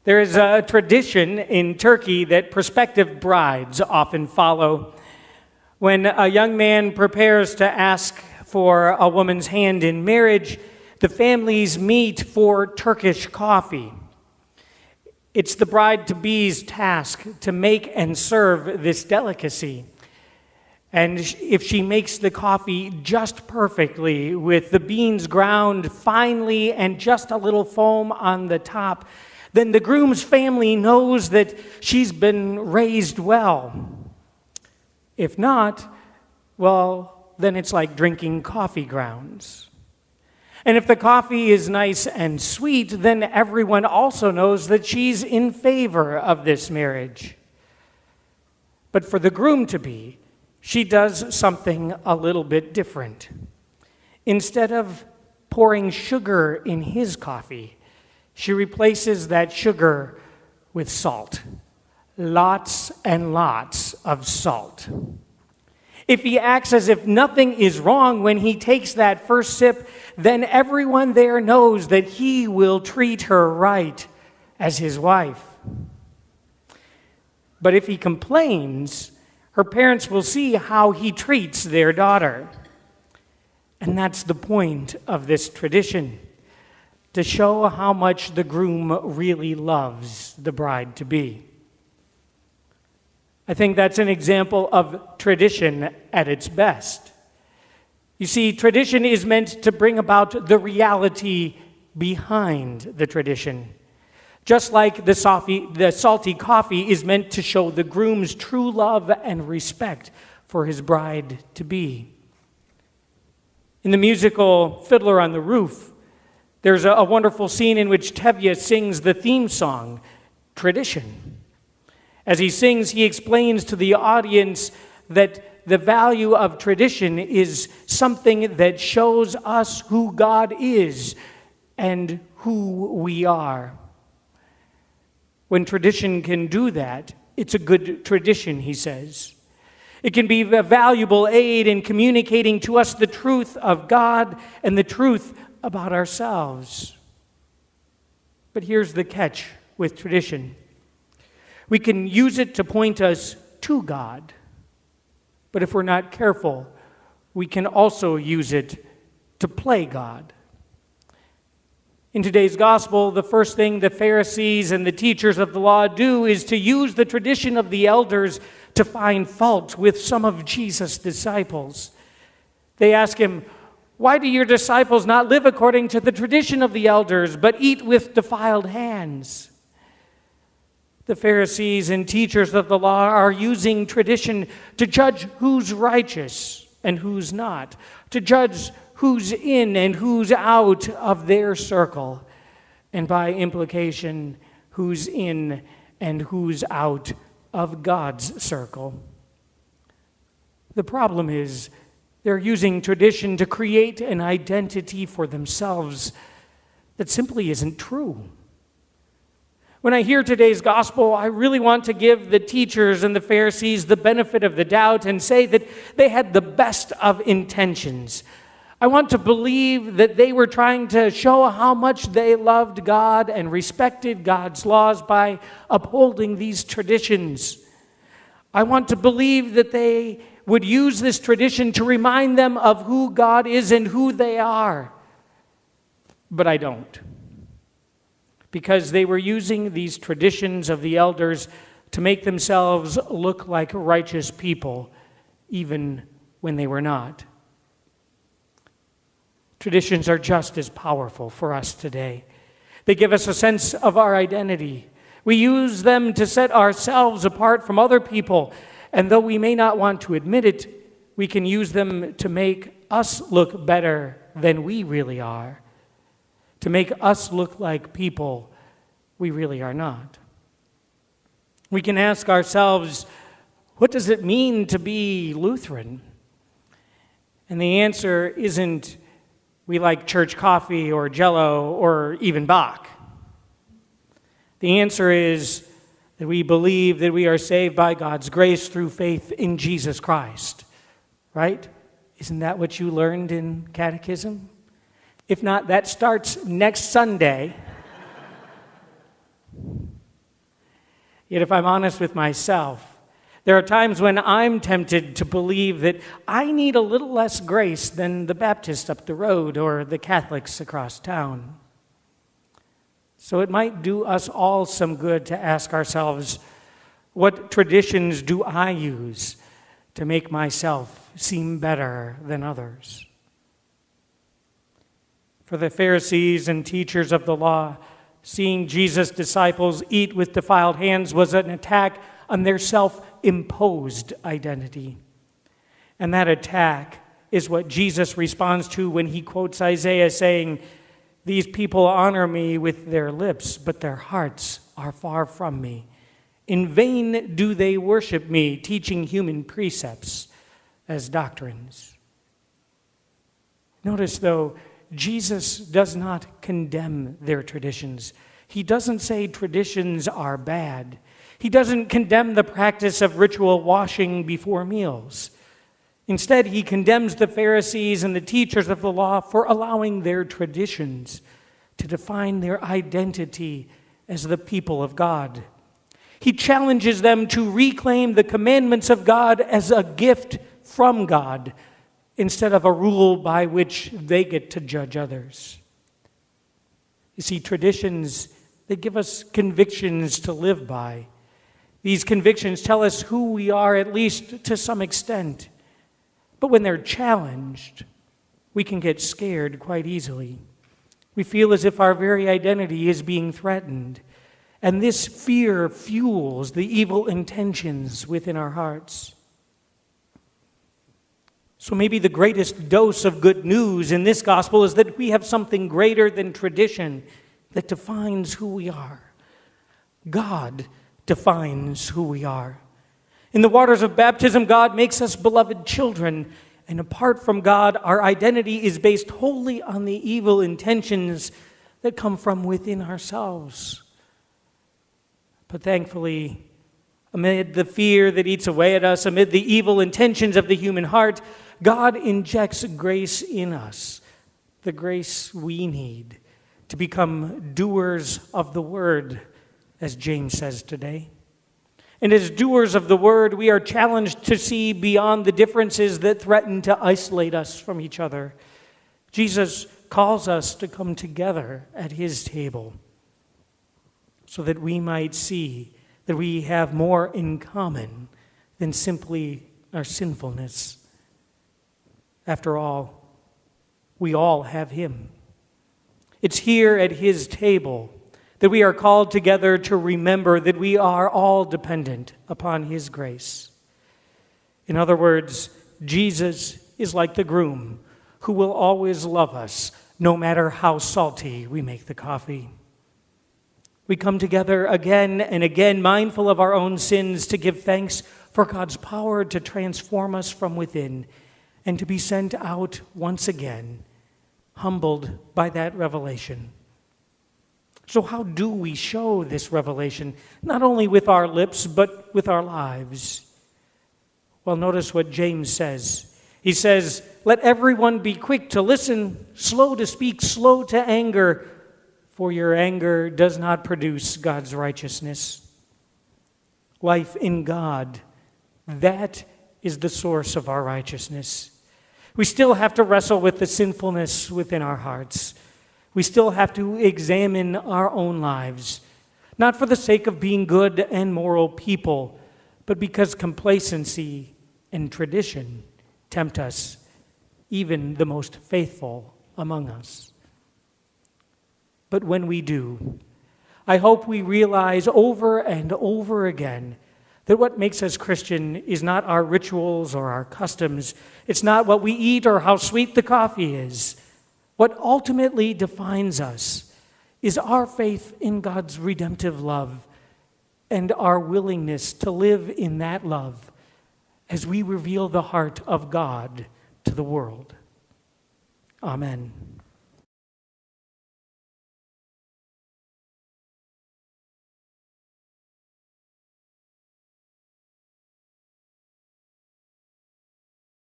There is a tradition in Turkey that prospective brides often follow. When a young man prepares to ask for a woman's hand in marriage, the families meet for Turkish coffee. It's the bride-to-be's task to make and serve this delicacy. And if she makes the coffee just perfectly, with the beans ground finely and just a little foam on the top, then the groom's family knows that she's been raised well. If not, well, then it's like drinking coffee grounds. And if the coffee is nice and sweet, then everyone also knows that she's in favor of this marriage. But for the groom-to-be, she does something a little bit different. Instead of pouring sugar in his coffee, she replaces that sugar with salt. Lots and lots of salt. If he acts as if nothing is wrong when he takes that first sip, then everyone there knows that he will treat her right as his wife. But if he complains, her parents will see how he treats their daughter. And that's the point of this tradition, to show how much the groom really loves the bride-to-be. I think that's an example of tradition at its best. You see, tradition is meant to bring about the reality behind the tradition. Just like the salty coffee is meant to show the groom's true love and respect for his bride-to-be. In the musical Fiddler on the Roof, there's a wonderful scene in which Tevye sings the theme song, Tradition. As he sings, he explains to the audience that the value of tradition is something that shows us who God is and who we are. When tradition can do that, it's a good tradition, he says. It can be a valuable aid in communicating to us the truth of God and the truth about ourselves. But here's the catch with tradition. We can use it to point us to God. But if we're not careful, we can also use it to play God. In today's gospel, the first thing the Pharisees and the teachers of the law do is to use the tradition of the elders to find fault with some of Jesus' disciples. They ask him, "Why do your disciples not live according to the tradition of the elders, but eat with defiled hands?" The Pharisees and teachers of the law are using tradition to judge who's righteous and who's not, to judge who's in and who's out of their circle, and by implication, who's in and who's out of God's circle. The problem is they're using tradition to create an identity for themselves that simply isn't true. When I hear today's gospel, I really want to give the teachers and the Pharisees the benefit of the doubt and say that they had the best of intentions. I want to believe that they were trying to show how much they loved God and respected God's laws by upholding these traditions. I want to believe that they would use this tradition to remind them of who God is and who they are. But I don't. Because they were using these traditions of the elders to make themselves look like righteous people, even when they were not. Traditions are just as powerful for us today. They give us a sense of our identity. We use them to set ourselves apart from other people, and though we may not want to admit it, we can use them to make us look better than we really are, to make us look like people we really are not. We can ask ourselves, what does it mean to be Lutheran? And the answer isn't, we like church coffee or Jell-O or even Bach. The answer is that we believe that we are saved by God's grace through faith in Jesus Christ. Right? Isn't that what you learned in catechism? If not, that starts next Sunday. Yet if I'm honest with myself, there are times when I'm tempted to believe that I need a little less grace than the Baptists up the road or the Catholics across town. So it might do us all some good to ask ourselves, what traditions do I use to make myself seem better than others? For the Pharisees and teachers of the law, seeing Jesus' disciples eat with defiled hands was an attack on their self-imposed identity. And that attack is what Jesus responds to when he quotes Isaiah saying, "These people honor me with their lips, but their hearts are far from me. In vain do they worship me, teaching human precepts as doctrines." Notice, though, Jesus does not condemn their traditions. He doesn't say traditions are bad. He doesn't condemn the practice of ritual washing before meals. Instead, he condemns the Pharisees and the teachers of the law for allowing their traditions to define their identity as the people of God. He challenges them to reclaim the commandments of God as a gift from God, instead of a rule by which they get to judge others. You see, traditions, they give us convictions to live by. These convictions tell us who we are, at least to some extent. But when they're challenged, we can get scared quite easily. We feel as if our very identity is being threatened. And this fear fuels the evil intentions within our hearts. So maybe the greatest dose of good news in this gospel is that we have something greater than tradition that defines who we are. God defines who we are. In the waters of baptism, God makes us beloved children, and apart from God, our identity is based wholly on the evil intentions that come from within ourselves. But thankfully, amid the fear that eats away at us, amid the evil intentions of the human heart, God injects grace in us, the grace we need to become doers of the word, as James says today. And as doers of the word, we are challenged to see beyond the differences that threaten to isolate us from each other. Jesus calls us to come together at his table so that we might see that we have more in common than simply our sinfulness. After all, we all have him. It's here at his table that we are called together to remember that we are all dependent upon his grace. In other words, Jesus is like the groom who will always love us no matter how salty we make the coffee. We come together again and again, mindful of our own sins, to give thanks for God's power to transform us from within and to be sent out once again, humbled by that revelation. So how do we show this revelation? Not only with our lips, but with our lives. Well, notice what James says. He says, "Let everyone be quick to listen, slow to speak, slow to anger, for your anger does not produce God's righteousness." Life in God, that is the source of our righteousness. We still have to wrestle with the sinfulness within our hearts. We still have to examine our own lives, not for the sake of being good and moral people, but because complacency and tradition tempt us, even the most faithful among us. But when we do, I hope we realize over and over again that what makes us Christian is not our rituals or our customs. It's not what we eat or how sweet the coffee is. What ultimately defines us is our faith in God's redemptive love and our willingness to live in that love as we reveal the heart of God to the world. Amen.